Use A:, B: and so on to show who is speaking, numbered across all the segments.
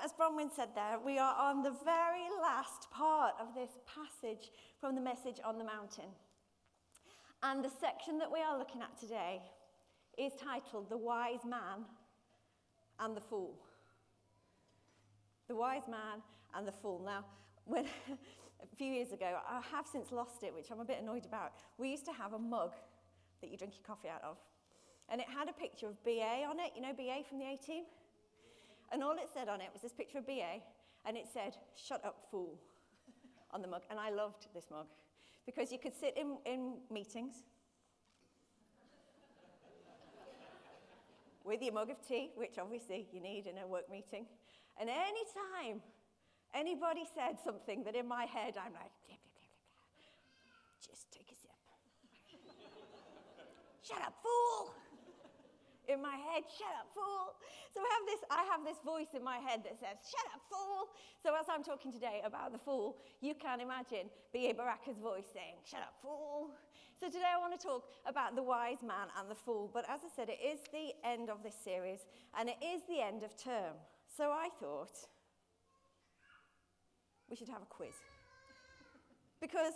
A: as Bronwyn said there, we are on the very last part of this passage from the Message on the Mountain. And the section that we are looking at today is titled The Wise Man and the Fool. The Wise Man and the Fool. Now, a few years ago, I have since lost it, which I'm a bit annoyed about. We used to have a mug that you drink your coffee out of. And it had a picture of BA on it, you know BA from the A-Team? And all it said on it was this picture of BA, and it said, "Shut up, fool," on the mug. And I loved this mug, because you could sit in meetings with your mug of tea, which obviously you need in a work meeting, and any time anybody said something that in my head I'm like, blah, blah, blah, blah, blah, just take a sip. "Shut up, fool!" In my head, "Shut up, fool." So I have this voice in my head that says, "Shut up, fool." So as I'm talking today about the fool, you can imagine B.A. Baraka's voice saying, "Shut up, fool." So today I want to talk about the wise man and the fool. But as I said, it is the end of this series, and it is the end of term. So I thought we should have a quiz. Because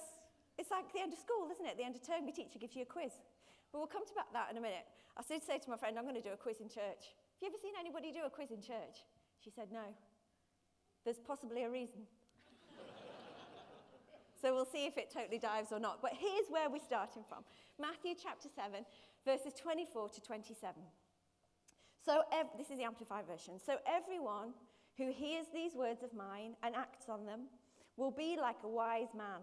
A: it's like the end of school, isn't it? The end of term, your teacher gives you a quiz. But we'll come to that in a minute. I did say to my friend, I'm going to do a quiz in church. Have you ever seen anybody do a quiz in church? She said, no. There's possibly a reason. So we'll see if it totally dives or not. But here's where we're starting from. Matthew chapter 7, verses 24 to 27. So this is the Amplified version. So everyone who hears these words of mine and acts on them will be like a wise man,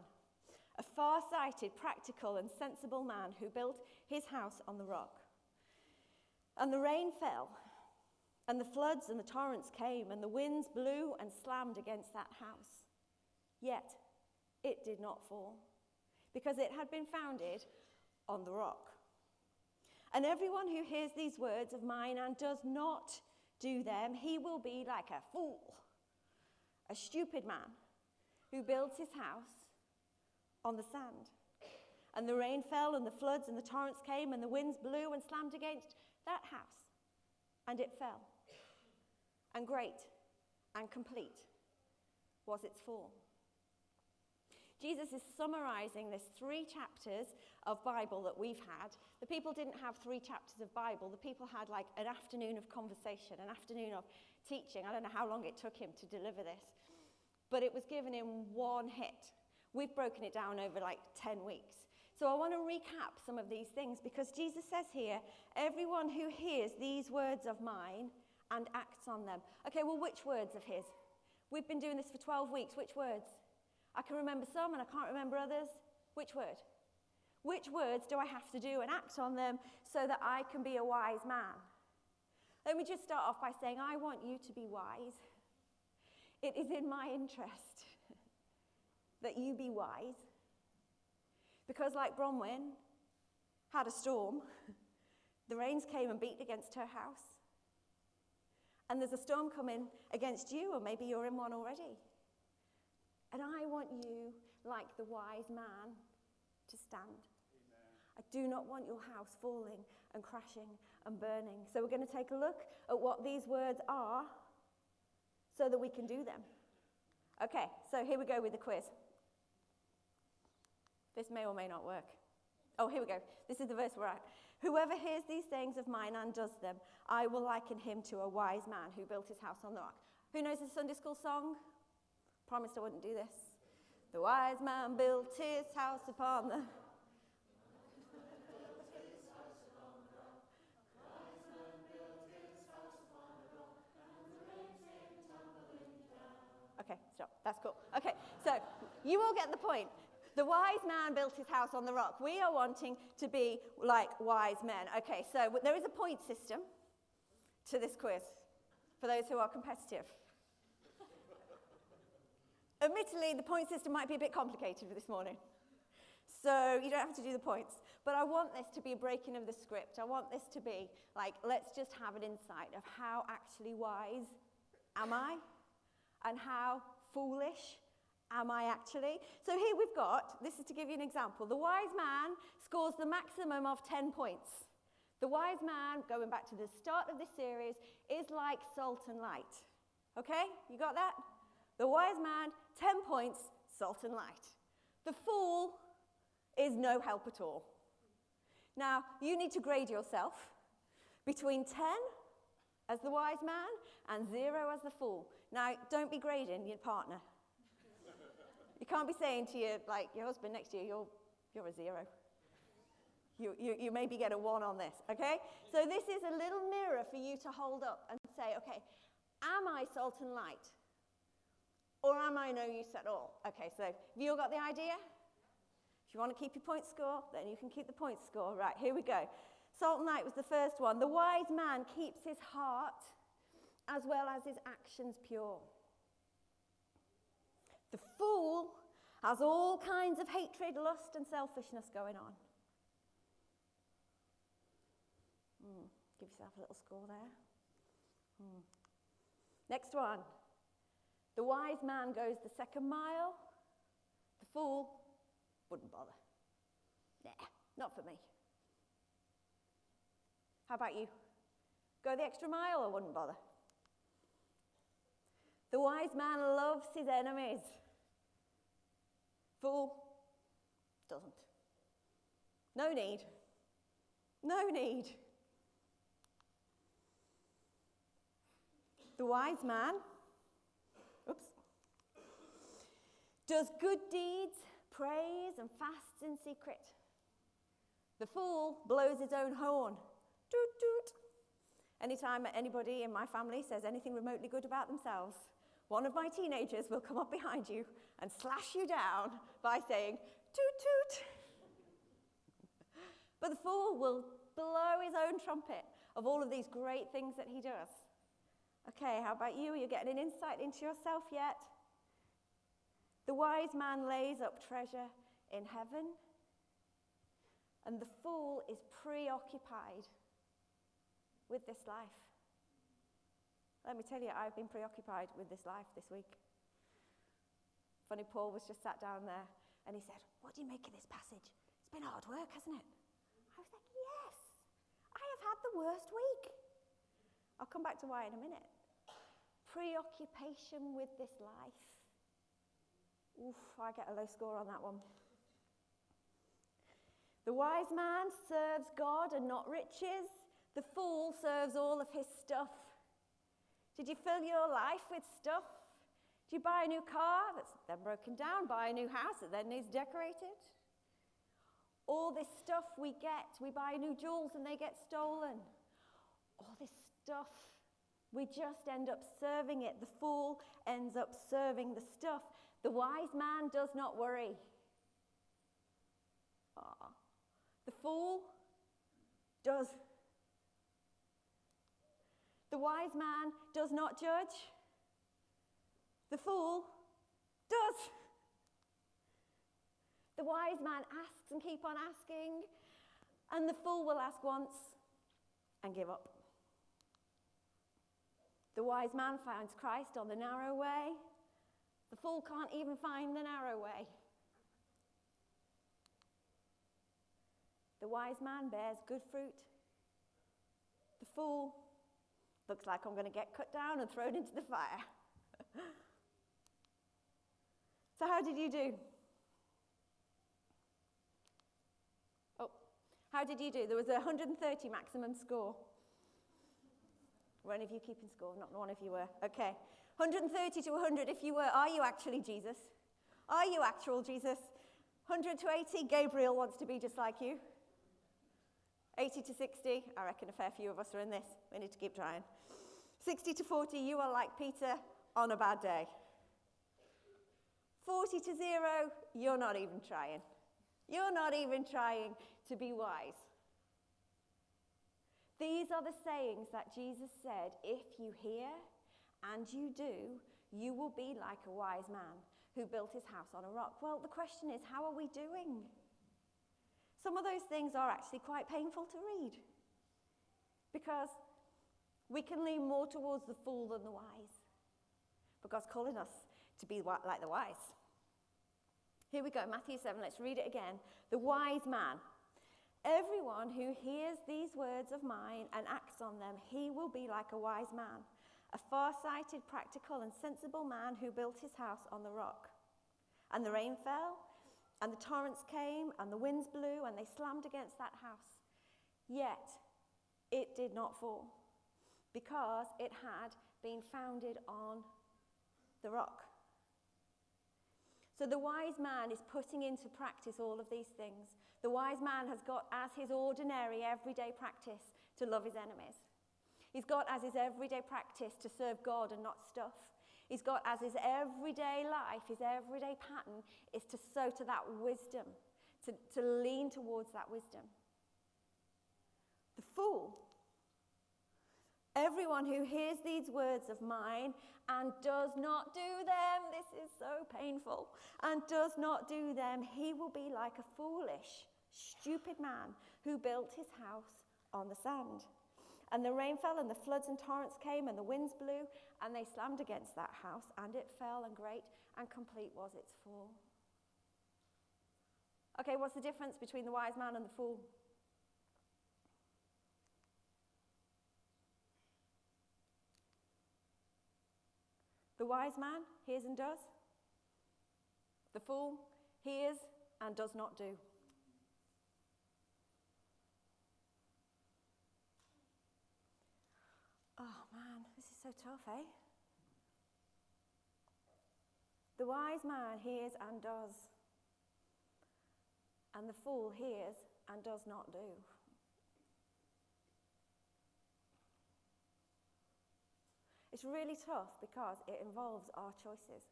A: a far-sighted, practical, and sensible man who built his house on the rock. And the rain fell, and the floods and the torrents came, and the winds blew and slammed against that house. Yet it did not fall, because it had been founded on the rock. And everyone who hears these words of mine and does not do them, he will be like a fool, a stupid man who builds his house on the sand. And the rain fell, and the floods and the torrents came, and the winds blew and slammed against that house, and it fell. And great and complete was its fall. Jesus is summarizing this 3 chapters of Bible that we've had. The people didn't have 3 chapters of Bible. The people had like an afternoon of conversation, an afternoon of teaching. I don't know how long it took him to deliver this, but it was given in one hit. We've broken it down over like 10 weeks. So I want to recap some of these things, because Jesus says here, everyone who hears these words of mine and acts on them. Okay, well, which words of his? We've been doing this for 12 weeks. Which words? I can remember some and I can't remember others. Which word? Which words do I have to do and act on them so that I can be a wise man? Let me just start off by saying I want you to be wise. It is in my interest that you be wise. Because like Bronwyn had a storm, the rains came and beat against her house. And there's a storm coming against you, or maybe you're in one already. And I want you, like the wise man, to stand. Amen. I do not want your house falling and crashing and burning. So we're going to take a look at what these words are so that we can do them. Okay, so here we go with the quiz. This may or may not work. Oh, here we go. This is the verse we're at. Whoever hears these sayings of mine and does them, I will liken him to a wise man who built his house on the rock. Who knows the Sunday school song? Promised I wouldn't do this. The wise man built his house upon the... Okay, stop. That's cool. Okay, so you all get the point. The wise man built his house on the rock. We are wanting to be like wise men. Okay, so there is a point system to this quiz for those who are competitive. Admittedly, the point system might be a bit complicated for this morning. So you don't have to do the points. But I want this to be a breaking of the script. I want this to be like, let's just have an insight of how actually wise am I? And how foolish am I actually? So here we've got, this is to give you an example, the wise man scores the maximum of 10 points. The wise man, going back to the start of this series, is like salt and light. Okay, you got that? The wise man, 10 points, salt and light. The fool is no help at all. Now, you need to grade yourself between 10 as the wise man and 0 as the fool. Now, don't be grading your partner. You can't be saying to your husband next to you, you're a 0. You maybe get a 1 on this, okay? So this is a little mirror for you to hold up and say, okay, am I salt and light? Or am I no use at all? Okay, so have you all got the idea? If you want to keep your point score, then you can keep the point score. Right, here we go. Salt and light was the first one. The wise man keeps his heart as well as his actions pure. The fool has all kinds of hatred, lust, and selfishness going on. Give yourself a little score there. Next one. The wise man goes the second mile. The fool wouldn't bother. Nah, not for me. How about you? Go the extra mile or wouldn't bother? The wise man loves his enemies. Fool doesn't. No need. No need. The wise man, does good deeds, prays, and fasts in secret. The fool blows his own horn. Toot, toot. Anytime anybody in my family says anything remotely good about themselves, one of my teenagers will come up behind you and slash you down by saying, toot, toot. But the fool will blow his own trumpet of all of these great things that he does. Okay, how about you? Are you getting an insight into yourself yet? The wise man lays up treasure in heaven, and the fool is preoccupied with this life. Let me tell you, I've been preoccupied with this life this week. Funny, Paul was just sat down there, and he said, what do you make of this passage? It's been hard work, hasn't it? I was like, yes, I have had the worst week. I'll come back to why in a minute. Preoccupation with this life. Oof, I get a low score on that one. The wise man serves God and not riches. The fool serves all of his stuff. Did you fill your life with stuff? Do you buy a new car that's then broken down? Buy a new house that then needs decorated? All this stuff we get, we buy new jewels and they get stolen. All this stuff, we just end up serving it. The fool ends up serving the stuff. The wise man does not worry. The fool does. The wise man does not judge. The fool does. The wise man asks and keep on asking, and the fool will ask once and give up. The wise man finds Christ on the narrow way. The fool can't even find the narrow way. The wise man bears good fruit. The fool looks like I'm going to get cut down and thrown into the fire. So how did you do? How did you do? There was a 130 maximum score. Were any of you keeping score? Not one of you were. Okay. 130 to 100 if you were. Are you actually Jesus? Are you actual Jesus? 100 to 80, Gabriel wants to be just like you. 80 to 60, I reckon a fair few of us are in this. We need to keep trying. 60 to 40, you are like Peter on a bad day. 40 to 0, you're not even trying. You're not even trying to be wise. These are the sayings that Jesus said, if you hear and you do, you will be like a wise man who built his house on a rock. Well, the question is, how are we doing? Some of those things are actually quite painful to read because we can lean more towards the fool than the wise. But God's calling us to be like the wise. Here we go, Matthew 7, let's read it again. The wise man. Everyone who hears these words of mine and acts on them, he will be like a wise man. a far-sighted, practical, and sensible man who built his house on the rock. And the rain fell, and the torrents came, and the winds blew, and they slammed against that house. Yet it did not fall, because it had been founded on the rock. So the wise man is putting into practice all of these things. The wise man has got as his ordinary, everyday practice to love his enemies. He's got as his everyday practice to serve God and not stuff. He's got as his everyday life, his everyday pattern is to sow to that wisdom, to lean towards that wisdom. The fool, everyone who hears these words of mine and does not do them, this is so painful, and does not do them, he will be like a foolish, stupid man who built his house on the sand. And the rain fell, and the floods and torrents came, and the winds blew, and they slammed against that house, and it fell, and great and complete was its fall. Okay, what's the difference between the wise man and the fool? The wise man hears and does. The fool hears and does not do. Oh man, this is so tough, eh? The wise man hears and does. And the fool hears and does not do. It's really tough because it involves our choices.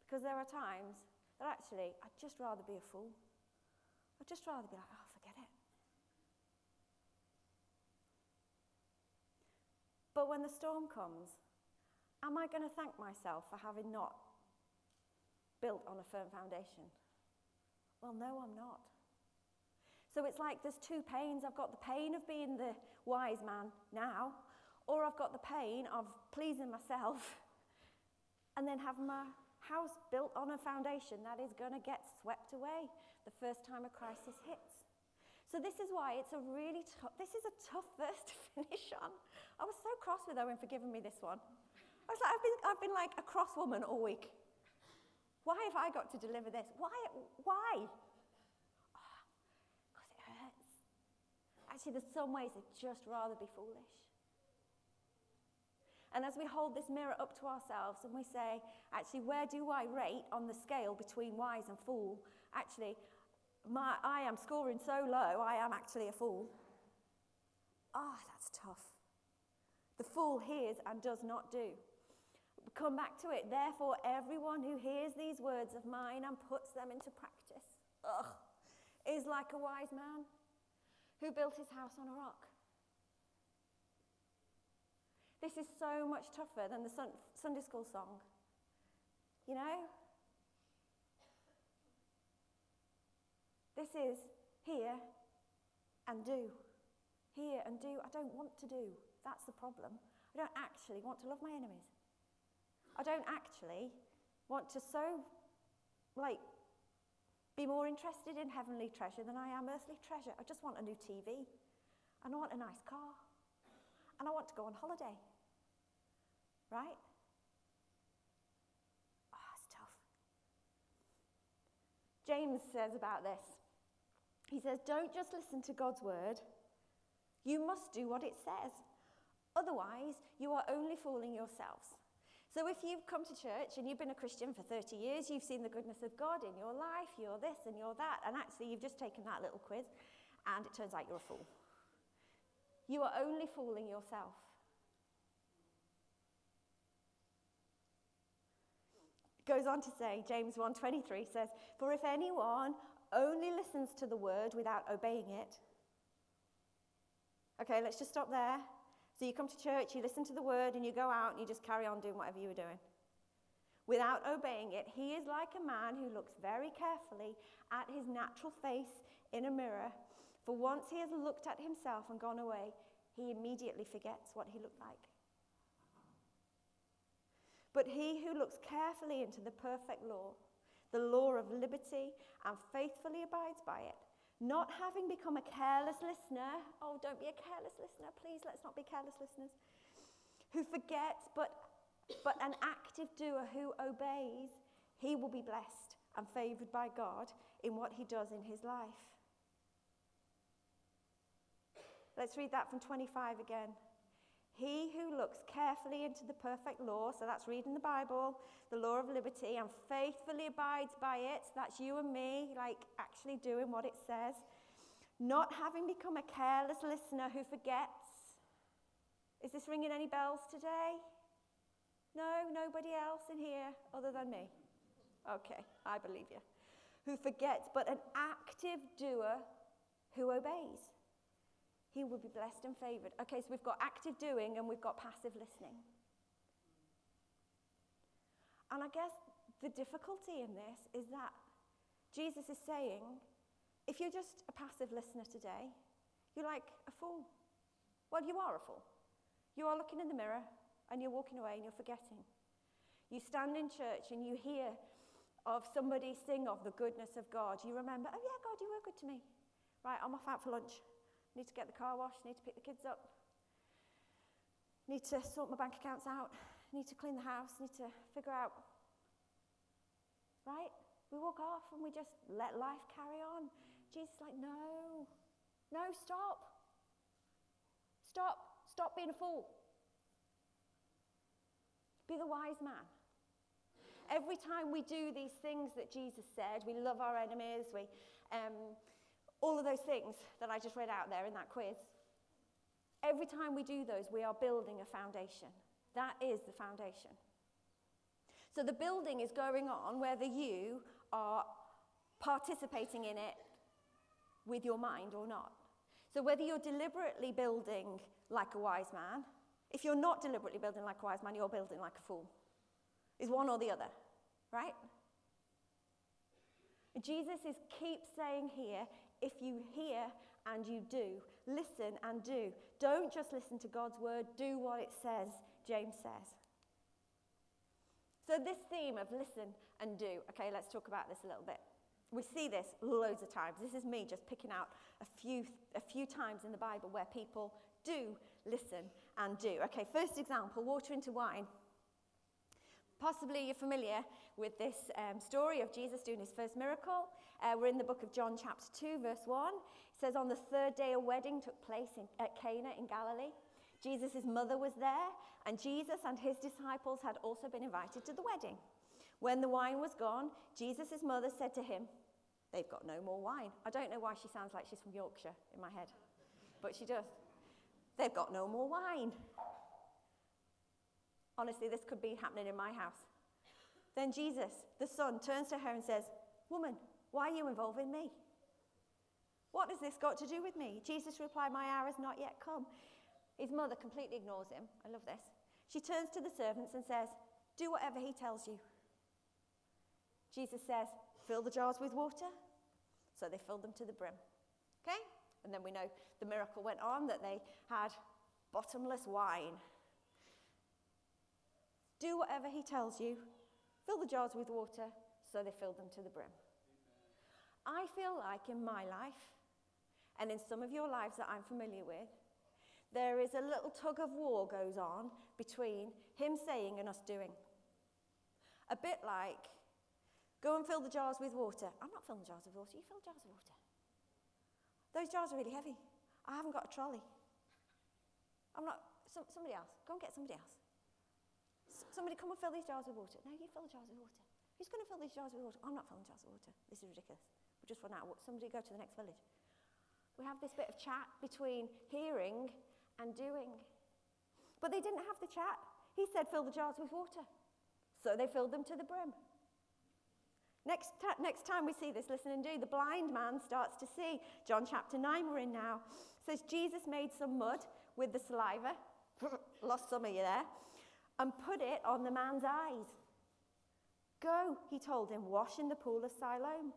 A: Because there are times that actually I'd just rather be a fool. I'd just rather be like, oh, forget it. But when the storm comes, am I going to thank myself for having not built on a firm foundation? Well, no, I'm not. So it's like there's two pains. I've got the pain of being the wise man now, or I've got the pain of pleasing myself and then having my house built on a foundation that is going to get swept away the first time a crisis hits. So this is why it's a really this is a tough verse to finish on. I was so cross with Owen for giving me this one. I was like, I've been like a cross woman all week. Why have I got to deliver this? Why? Because it hurts. Actually, there's some ways I'd just rather be foolish. And as we hold this mirror up to ourselves and we say, actually, where do I rate on the scale between wise and fool? Actually, I am scoring so low, I am actually a fool. That's tough. The fool hears and does not do. Come back to it. Therefore, everyone who hears these words of mine and puts them into practice is like a wise man who built his house on a rock. This is so much tougher than the Sunday school song. You know? This is hear and do. Hear and do. I don't want to do. That's the problem. I don't actually want to love my enemies. I don't actually want to be more interested in heavenly treasure than I am earthly treasure. I just want a new TV. And I want a nice car. And I want to go on holiday. Right? It's tough. James says about this. He says, don't just listen to God's word. You must do what it says. Otherwise, you are only fooling yourselves. So if you've come to church and you've been a Christian for 30 years, you've seen the goodness of God in your life, you're this and you're that, and actually you've just taken that little quiz, and it turns out you're a fool. You are only fooling yourself. Goes on to say, James 1:23 says, for if anyone only listens to the word without obeying it. Okay, let's just stop there. So you come to church, you listen to the word, and you go out and you just carry on doing whatever you were doing. Without obeying it, he is like a man who looks very carefully at his natural face in a mirror. For once he has looked at himself and gone away, he immediately forgets what he looked like. But he who looks carefully into the perfect law, the law of liberty, and faithfully abides by it, not having become a careless listener, don't be a careless listener, please, let's not be careless listeners, who forgets but an active doer who obeys, he will be blessed and favored by God in what he does in his life. Let's read that from 25 again. He who looks carefully into the perfect law, so that's reading the Bible, the law of liberty, and faithfully abides by it, that's you and me, like actually doing what it says, not having become a careless listener who forgets. Is this ringing any bells today? No, nobody else in here other than me? Okay, I believe you. Who forgets, but an active doer who obeys. He will be blessed and favored. Okay, so we've got active doing and we've got passive listening. And I guess the difficulty in this is that Jesus is saying, if you're just a passive listener today, you're like a fool. Well, you are a fool. You are looking in the mirror and you're walking away and you're forgetting. You stand in church and you hear of somebody sing of the goodness of God. You remember, oh yeah, God, you were good to me. Right, I'm off out for lunch. Need to get the car washed, need to pick the kids up, need to sort my bank accounts out, need to clean the house, need to figure out, right? We walk off and we just let life carry on. Jesus is like, no, stop. Stop being a fool. Be the wise man. Every time we do these things that Jesus said, we love our enemies, all of those things that I just read out there in that quiz, every time we do those, we are building a foundation. That is the foundation. So the building is going on whether you are participating in it with your mind or not. So whether you're deliberately building like a wise man, if you're not deliberately building like a wise man, you're building like a fool. It's one or the other, right? Jesus keeps saying here, if you hear and you do, listen and do. Don't just listen to God's word, do what it says, James says. So this theme of listen and do, okay, let's talk about this a little bit. We see this loads of times. This is me just picking out a few times in the Bible where people do listen and do. Okay, first example, water into wine. Possibly you're familiar with this story of Jesus doing his first miracle. We're in the book of John chapter 2, verse 1. It says, on the third day a wedding took place at Cana in Galilee. Jesus' mother was there, and Jesus and his disciples had also been invited to the wedding. When the wine was gone, Jesus' mother said to him, they've got no more wine. I don't know why she sounds like she's from Yorkshire in my head, but she does. They've got no more wine. Honestly, this could be happening in my house. Then Jesus, the son, turns to her and says, woman, why are you involving me? What has this got to do with me? Jesus replied, my hour has not yet come. His mother completely ignores him. I love this. She turns to the servants and says, do whatever he tells you. Jesus says, fill the jars with water. So they filled them to the brim. Okay? And then we know the miracle went on, that they had bottomless wine. Do whatever he tells you. Fill the jars with water. So they filled them to the brim. I feel like in my life, and in some of your lives that I'm familiar with, there is a little tug of war goes on between him saying and us doing. A bit like, go and fill the jars with water. I'm not filling the jars with water, you fill jars with water. Those jars are really heavy. I haven't got a trolley. Somebody else, go and get somebody else. Somebody come and fill these jars with water. No, you fill the jars with water. Who's going to fill these jars with water? I'm not filling jars with water. This is ridiculous. We'll just run out. Somebody go to the next village. We have this bit of chat between hearing and doing. But they didn't have the chat. He said, fill the jars with water. So they filled them to the brim. Next time we see this, listen and do, the blind man starts to see. John chapter 9 we're in now. It says, Jesus made some mud with the saliva. Lost some of you there. And put it on the man's eyes. Go, he told him, wash in the pool of Siloam.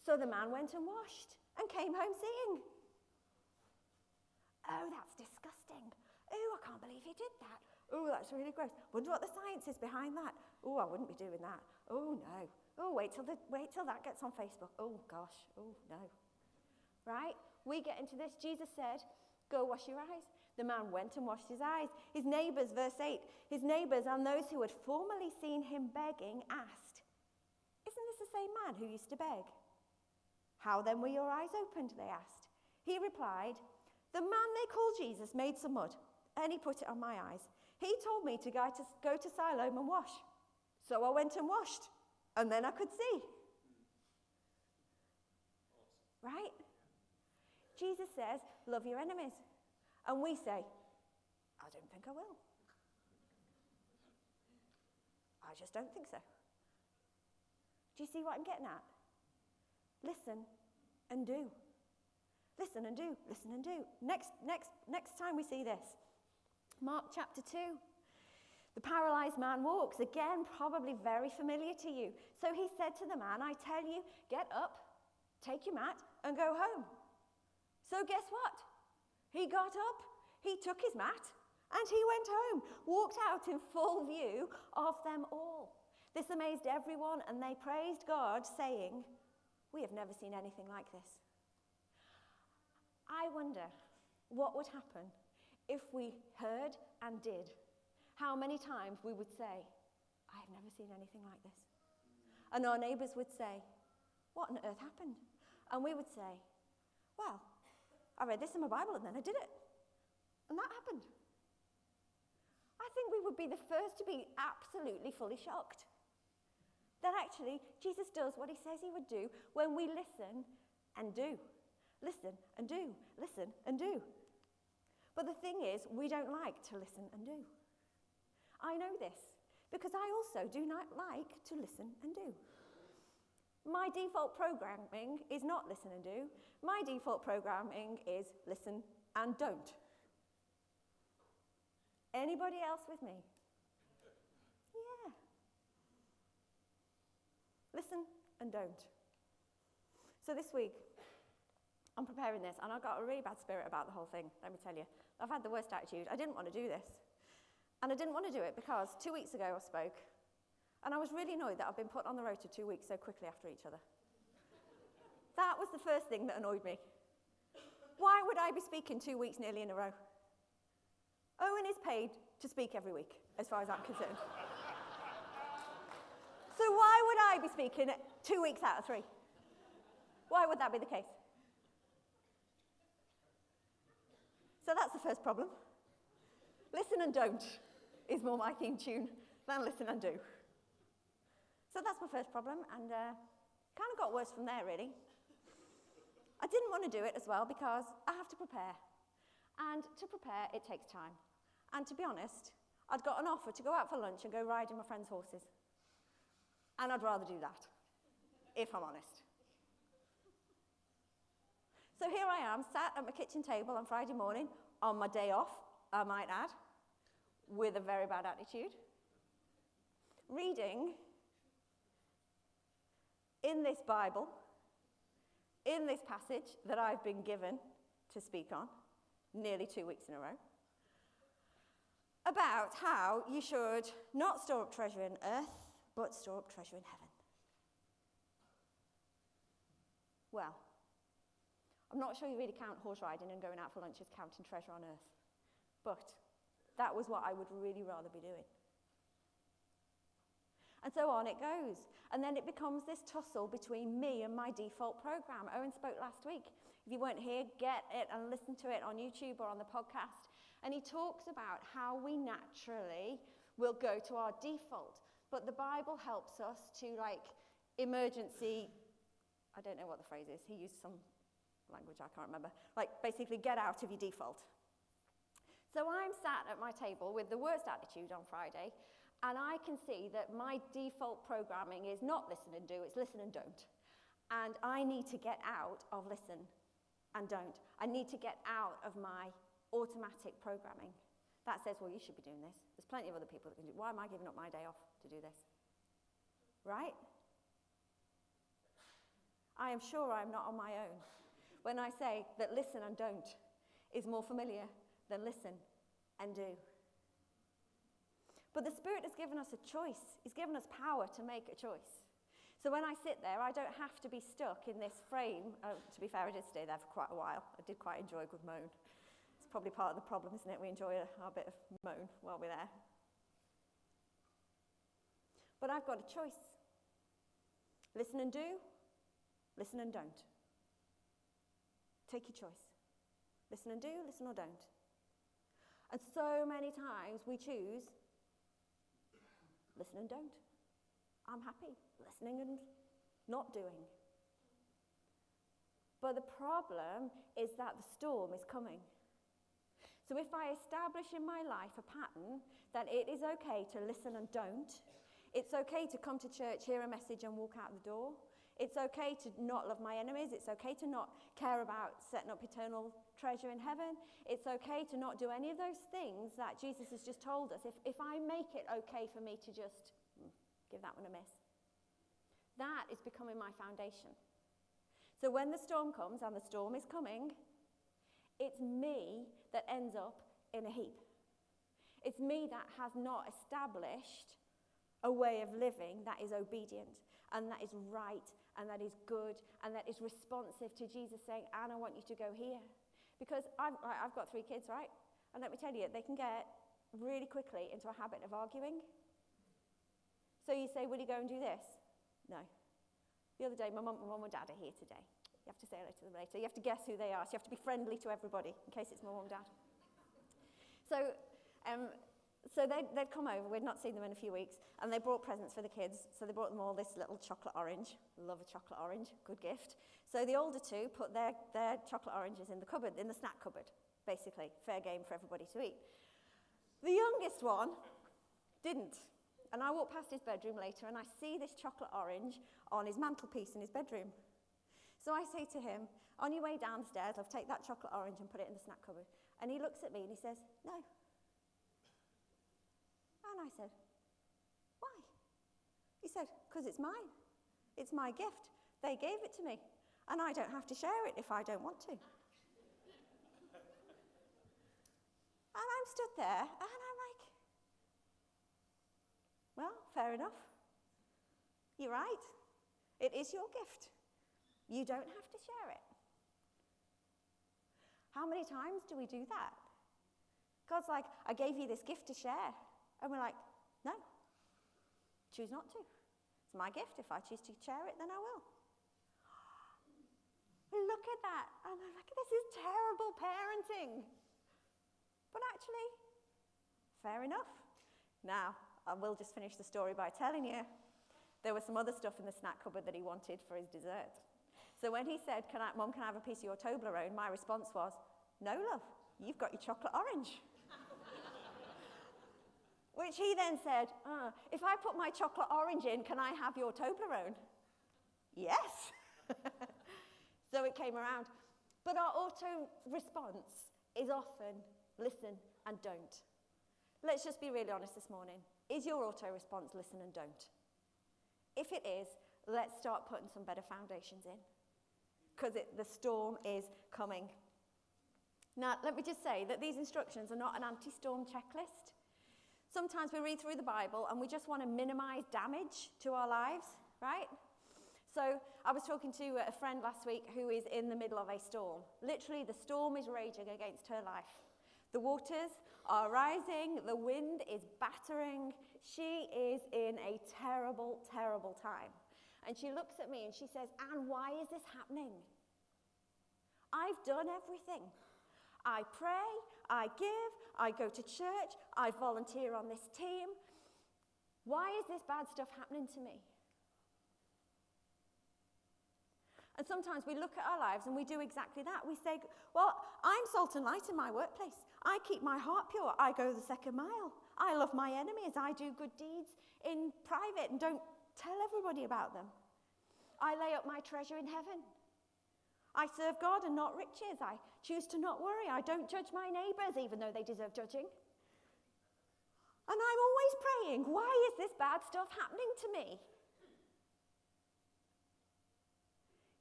A: So the man went and washed and came home seeing. Oh, that's disgusting. Oh, I can't believe he did that. Oh, that's really gross. Wonder what the science is behind that. Oh, I wouldn't be doing that. Oh, no. Oh, wait till that gets on Facebook. Oh, gosh. Oh, no. Right? We get into this. Jesus said, go wash your eyes. The man went and washed his eyes. His neighbors, verse 8, his neighbors and those who had formerly seen him begging asked, "Isn't this the same man who used to beg?" "How then were your eyes opened?" they asked. He replied, "The man they call Jesus made some mud, and he put it on my eyes. He told me to go to Siloam and wash. So I went and washed, and then I could see." Right? Jesus says, love your enemies. And we say, I don't think I will. I just don't think so. Do you see what I'm getting at? Listen and do. Listen and do. Listen and do. Next time we see this. Mark chapter 2. The paralyzed man walks. Again, probably very familiar to you. So he said to the man, "I tell you, get up, take your mat, and go home." So guess what? He got up, he took his mat, and he went home, walked out in full view of them all. This amazed everyone, and they praised God, saying, "We have never seen anything like this." I wonder what would happen if we heard and did. How many times we would say, "I have never seen anything like this." And our neighbours would say, "What on earth happened?" And we would say, "Well, I read this in my Bible and then I did it. And that happened." I think we would be the first to be absolutely fully shocked that actually Jesus does what he says he would do when we listen and do. Listen and do. Listen and do. But the thing is, we don't like to listen and do. I know this because I also do not like to listen and do. My default programming is not listen and do. My default programming is listen and don't. Anybody else with me? Yeah. Listen and don't. So this week, I'm preparing this, and I've got a really bad spirit about the whole thing, let me tell you. I've had the worst attitude. I didn't want to do this. And I didn't want to do it because 2 weeks ago I spoke, and I was really annoyed that I've been put on the rota 2 weeks so quickly after each other. That was the first thing that annoyed me. Why would I be speaking 2 weeks nearly in a row? Owen is paid to speak every week, as far as I'm concerned. So why would I be speaking 2 weeks out of 3? Why would that be the case? So that's the first problem. Listen and don't is more my theme tune than listen and do. So that's my first problem, and kind of got worse from there, really. I didn't want to do it as well because I have to prepare. And to prepare, it takes time. And to be honest, I'd got an offer to go out for lunch and go riding my friend's horses. And I'd rather do that, if I'm honest. So here I am, sat at my kitchen table on Friday morning, on my day off, I might add, with a very bad attitude, reading in this Bible, in this passage that I've been given to speak on, nearly 2 weeks in a row, about how you should not store up treasure in earth, but store up treasure in heaven. Well, I'm not sure you really count horse riding and going out for lunch as counting treasure on earth, but that was what I would really rather be doing. And so on it goes. And then it becomes this tussle between me and my default program. Owen spoke last week. If you weren't here, get it and listen to it on YouTube or on the podcast. And he talks about how we naturally will go to our default. But the Bible helps us to, emergency, I don't know what the phrase is. He used some language I can't remember. Basically get out of your default. So I'm sat at my table with the worst attitude on Friday, and I can see that my default programming is not listen and do, it's listen and don't. And I need to get out of listen and don't. I need to get out of my automatic programming. That says, well, you should be doing this. There's plenty of other people that can do it. Why am I giving up my day off to do this? Right? I am sure I'm not on my own when I say that listen and don't is more familiar than listen and do. But the Spirit has given us a choice. He's given us power to make a choice. So when I sit there, I don't have to be stuck in this frame. To be fair, I did stay there for quite a while. I did quite enjoy a good moan. It's probably part of the problem, isn't it? We enjoy our bit of moan while we're there. But I've got a choice. Listen and do, listen and don't. Take your choice. Listen and do, listen or don't. And so many times we choose listen and don't. I'm happy listening and not doing. But the problem is that the storm is coming. So if I establish in my life a pattern that it is okay to listen and don't, it's okay to come to church, hear a message and walk out the door. It's okay to not love my enemies. It's okay to not care about setting up eternal treasure in heaven. It's okay to not do any of those things that Jesus has just told us. If I make it okay for me to just give that one a miss, that is becoming my foundation. So when the storm comes, and the storm is coming, it's me that ends up in a heap. It's me that has not established a way of living that is obedient and that is right and that is good and that is responsive to Jesus saying, Anne, I want you to go here. Because I've got 3 kids, right? And let me tell you, they can get really quickly into a habit of arguing. So you say, will you go and do this? No. The other day, my mum and dad are here today. You have to say hello to them later. You have to guess who they are. So you have to be friendly to everybody in case it's my mum and dad. So they'd come over. We'd not seen them in a few weeks. And they brought presents for the kids. So they brought them all this little chocolate orange. Love a chocolate orange. Good gift. So the older 2 put their chocolate oranges in the cupboard, in the snack cupboard, basically. Fair game for everybody to eat. The youngest one didn't. And I walk past his bedroom later and I see this chocolate orange on his mantelpiece in his bedroom. So I say to him, on your way downstairs, I'll take that chocolate orange and put it in the snack cupboard. And he looks at me and he says, no. And I said, why? He said, because it's mine. It's my gift. They gave it to me. And I don't have to share it if I don't want to. And I'm stood there and I'm like, well, fair enough. You're right. It is your gift. You don't have to share it. How many times do we do that? God's like, I gave you this gift to share. And we're like, no, choose not to. It's my gift. If I choose to share it, then I will. Look at that. And I'm like, this is terrible parenting. But actually, fair enough. Now, I will just finish the story by telling you there was some other stuff in the snack cupboard that he wanted for his dessert. So when he said, Mum, can I have a piece of your Toblerone? My response was, no, love, you've got your chocolate orange. Which he then said, if I put my chocolate orange in, can I have your Toblerone? Yes. So it came around. But our auto response is often listen and don't. Let's just be really honest this morning. Is your auto response listen and don't? If it is, let's start putting some better foundations in. Because the storm is coming. Now, let me just say that these instructions are not an anti-storm checklist. Sometimes we read through the Bible and we just want to minimize damage to our lives, right? So I was talking to a friend last week who is in the middle of a storm. Literally, the storm is raging against her life. The waters are rising. The wind is battering. She is in a terrible, terrible time. And she looks at me and she says, Anne, why is this happening? I've done everything. I pray, I give, I go to church, I volunteer on this team. Why is this bad stuff happening to me? And sometimes we look at our lives and we do exactly that. We say, well, I'm salt and light in my workplace. I keep my heart pure. I go the second mile. I love my enemies. I do good deeds in private and don't tell everybody about them. I lay up my treasure in heaven. I serve God and not riches. I choose to not worry. I don't judge my neighbours, even though they deserve judging. And I'm always praying, why is this bad stuff happening to me?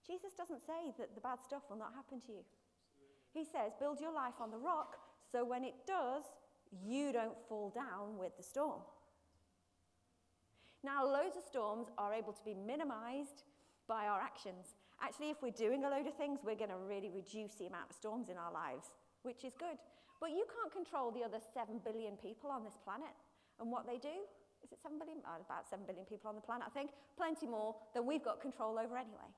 A: Jesus doesn't say that the bad stuff will not happen to you. He says, build your life on the rock, so when it does, you don't fall down with the storm. Now, loads of storms are able to be minimized by our actions. Actually, if we're doing a load of things, we're going to really reduce the amount of storms in our lives, which is good. But you can't control the other 7 billion people on this planet and what they do. Is it 7 billion? Oh, about 7 billion people on the planet, I think. Plenty more than we've got control over anyway.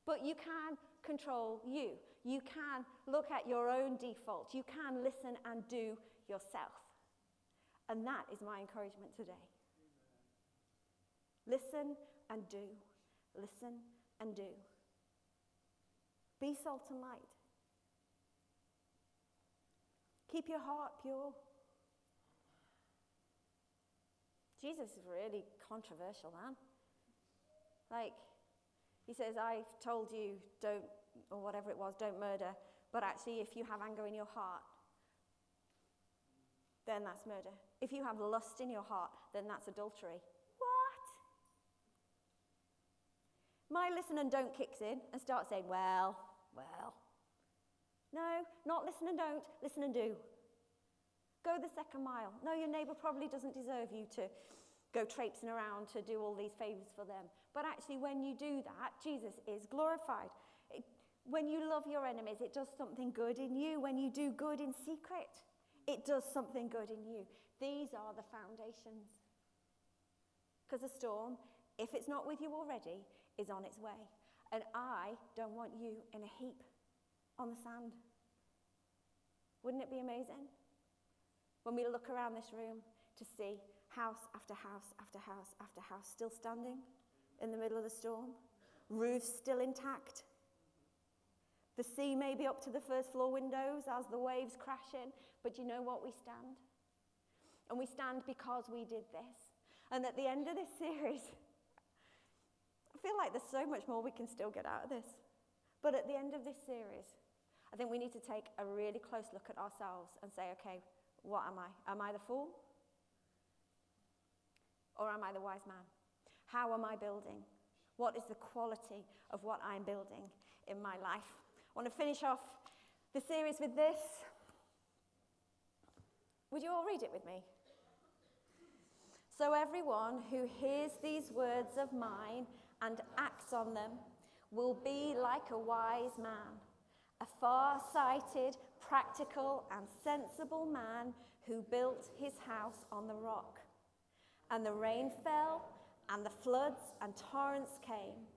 A: But you can control you. You can look at your own default. You can listen and do yourself. And that is my encouragement today. Listen and do. Listen and do. Be salt and light. Keep your heart pure. Jesus is really controversial, man. Like, he says, I've told you don't, or whatever it was, don't murder. But actually, if you have anger in your heart, then that's murder. If you have lust in your heart, then that's adultery. What? My listen and don't kicks in and starts saying, well. No, not listen and don't, listen and do. Go the second mile. No, your neighbour probably doesn't deserve you to go traipsing around to do all these favours for them. But actually, when you do that, Jesus is glorified. When you love your enemies, it does something good in you. When you do good in secret, it does something good in you. These are the foundations. Because a storm, if it's not with you already, is on its way. And I don't want you in a heap on the sand. Wouldn't it be amazing? When we look around this room to see house after house after house after house still standing in the middle of the storm, roofs still intact. The sea may be up to the first floor windows as the waves crash in, but you know what? We stand. And we stand because we did this. And at the end of this series, I feel like there's so much more we can still get out of this. But at the end of this series, I think we need to take a really close look at ourselves and say, okay, what am I? Am I the fool? Or am I the wise man? How am I building? What is the quality of what I'm building in my life? I want to finish off the series with this. Would you all read it with me? So everyone who hears these words of mine and acts on them will be like a wise man, a far-sighted, practical and sensible man who built his house on the rock. And the rain fell, and the floods and torrents came,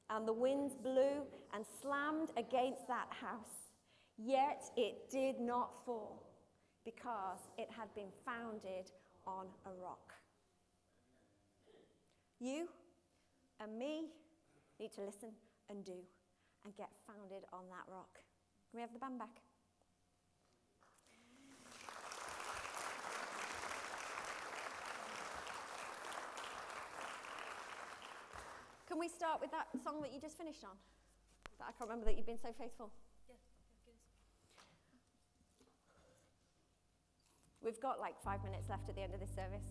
A: and the winds blew and slammed against that house. Yet it did not fall, because it had been founded on a rock. You and me need to listen and do and get founded on that rock. Can we have the band back? Can we start with that song that you just finished on? That I can't remember that you've been so faithful.
B: Yeah, good.
A: We've got like 5 minutes left at the end of this service.